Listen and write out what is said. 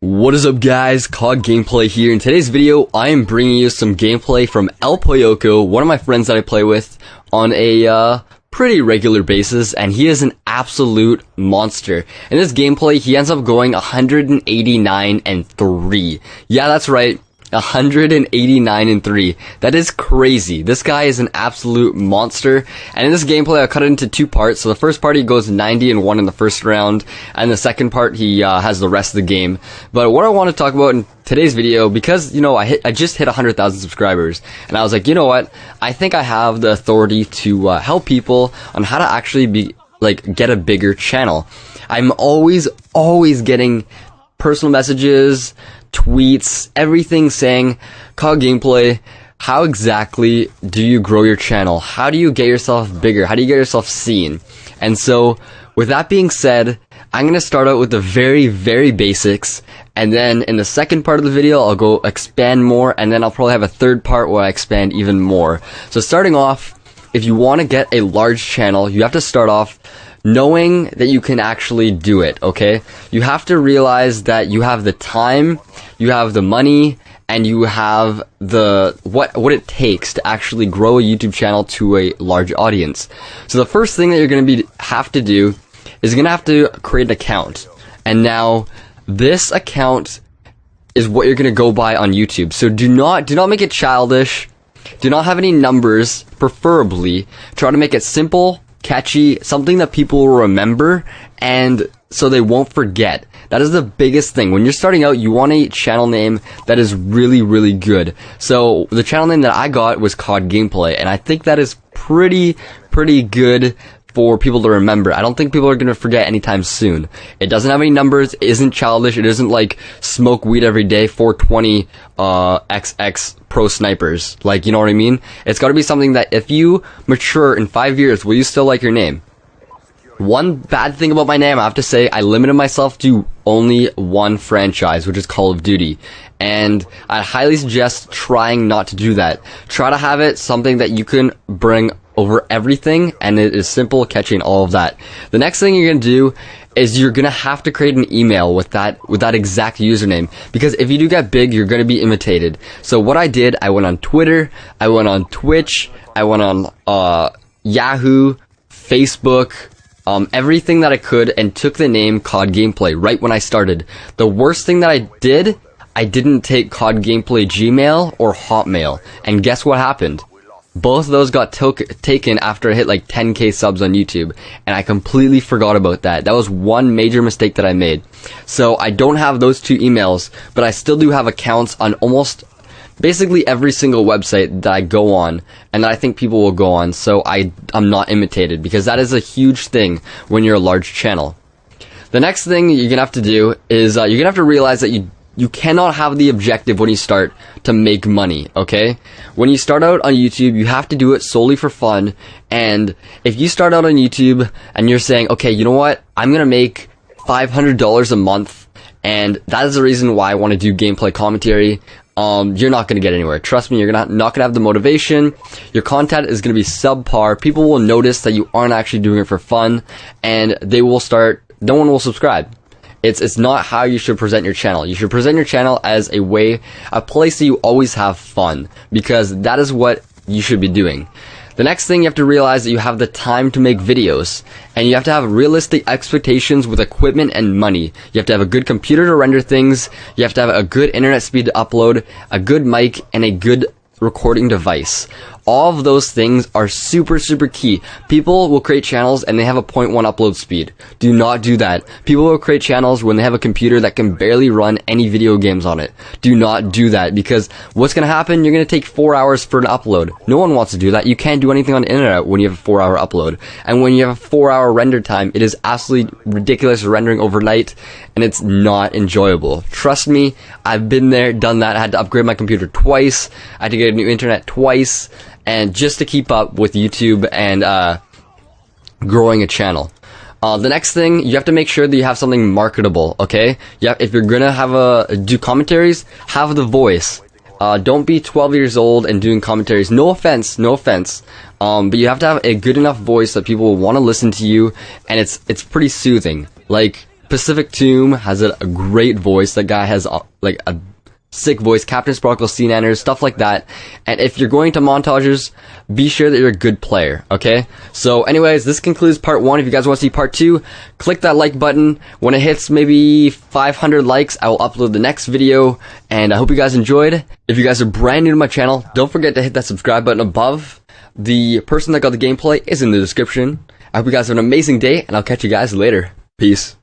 What is up, guys? COD Gameplay here. In today's video, I am bringing you some gameplay from El Poyoko, one of my friends that I play with on a pretty regular basis, and he is an absolute monster. In this gameplay, he ends up going 189-3. Yeah, that's right. 189-3. That is crazy. This guy is an absolute monster. And in this gameplay, I'll cut it into two parts. So the first part, he goes 90-1 in the first round, and the second part, he has the rest of the game. But what I want to talk about in today's video, because I just hit 100,000 subscribers, and I was like, you know what? I think I have the authority to help people on how to actually get a bigger channel. I'm always getting personal messages, tweets, everything saying, COD Gameplay, how exactly do you grow your channel? How do you get yourself bigger? How do you get yourself seen? And so, with that being said, I'm going to start out with the very, very basics, and then in the second part of the video, I'll go expand more, and then I'll probably have a third part where I expand even more. So starting off, if you want to get a large channel, you have to start off knowing that you can actually do it, okay? You have to realize that you have the time, you have the money, and you have the what it takes to actually grow a YouTube channel to a large audience. So the first thing that you're going to have to do is you're going to have to create an account. And now this account is what you're going to go by on YouTube. So do not make it childish. Do not have any numbers, preferably. Try to make it simple, catchy, something that people will remember, and so they won't forget. That is the biggest thing. When you're starting out, you want a channel name that is really, really good. So the channel name that I got was COD Gameplay, and I think that is pretty good for people to remember. I don't think people are going to forget anytime soon. It doesn't have any numbers, it isn't childish, it isn't like smoke weed every day, 420 XX pro snipers. Like, you know what I mean? It's got to be something that if you mature in 5 years, will you still like your name? One bad thing about my name, I have to say, I limited myself to only one franchise, which is Call of Duty. And I highly suggest trying not to do that. Try to have it something that you can bring over everything, and it is simple, catchy, and all of that. The next thing you're going to do is you're going to have to create an email with that exact username, because if you do get big, you're going to be imitated. So what I did, I went on Twitter, I went on Twitch, I went on Yahoo, Facebook, everything that I could, and took the name COD Gameplay right when I started. The worst thing that I did, I didn't take COD Gameplay Gmail or Hotmail, and guess what happened? Both of those got taken after I hit like 10k subs on YouTube, and I completely forgot about that. That was one major mistake that I made. So I don't have those two emails, but I still do have accounts on almost basically every single website that I go on, and that I think people will go on, so I'm not imitated, because that is a huge thing when you're a large channel. The next thing you're gonna have to do is you're gonna have to realize that you cannot have the objective when you start to make money, okay? When you start out on YouTube, you have to do it solely for fun, and if you start out on YouTube and you're saying, okay, you know what, I'm gonna make $500 a month, and that is the reason why I want to do gameplay commentary, you're not gonna get anywhere. Trust me, you're not gonna have the motivation, your content is gonna be subpar, people will notice that you aren't actually doing it for fun, and no one will subscribe. It's not how you should present your channel. You should present your channel as a place that you always have fun, because that is what you should be doing. The next thing, you have to realize that you have the time to make videos, and you have to have realistic expectations with equipment and money. You have to have a good computer to render things, you have to have a good internet speed to upload, a good mic, and a good recording device. All of those things are super key. People will create channels and they have a 0.1 upload speed. Do not do that. People will create channels when they have a computer that can barely run any video games on it. Do not do that, because what's going to happen, you're going to take 4 hours for an upload. No one wants to do that. You can't do anything on the internet when you have a 4-hour upload. And when you have a 4-hour render time, it is absolutely ridiculous rendering overnight, and it's not enjoyable. Trust me, I've been there, done that. I had to upgrade my computer twice. I had to get a new internet twice, and just to keep up with YouTube and growing a channel. The next thing, you have to make sure that you have something marketable, okay? If you're gonna do commentaries, have the voice. Don't be 12 years old and doing commentaries. No offense. But you have to have a good enough voice that people will want to listen to you, and it's pretty soothing. Like, Pacific Tomb has a great voice. That guy has like a sick voice. Captain Sparkle, Sea Nanners, stuff like that. And if you're going to montages, be sure that you're a good player, okay? So anyways, this concludes part 1. If you guys want to see part 2, click that like button. When it hits maybe 500 likes, I will upload the next video. And I hope you guys enjoyed. If you guys are brand new to my channel, don't forget to hit that subscribe button above. The person that got the gameplay is in the description. I hope you guys have an amazing day, and I'll catch you guys later. Peace.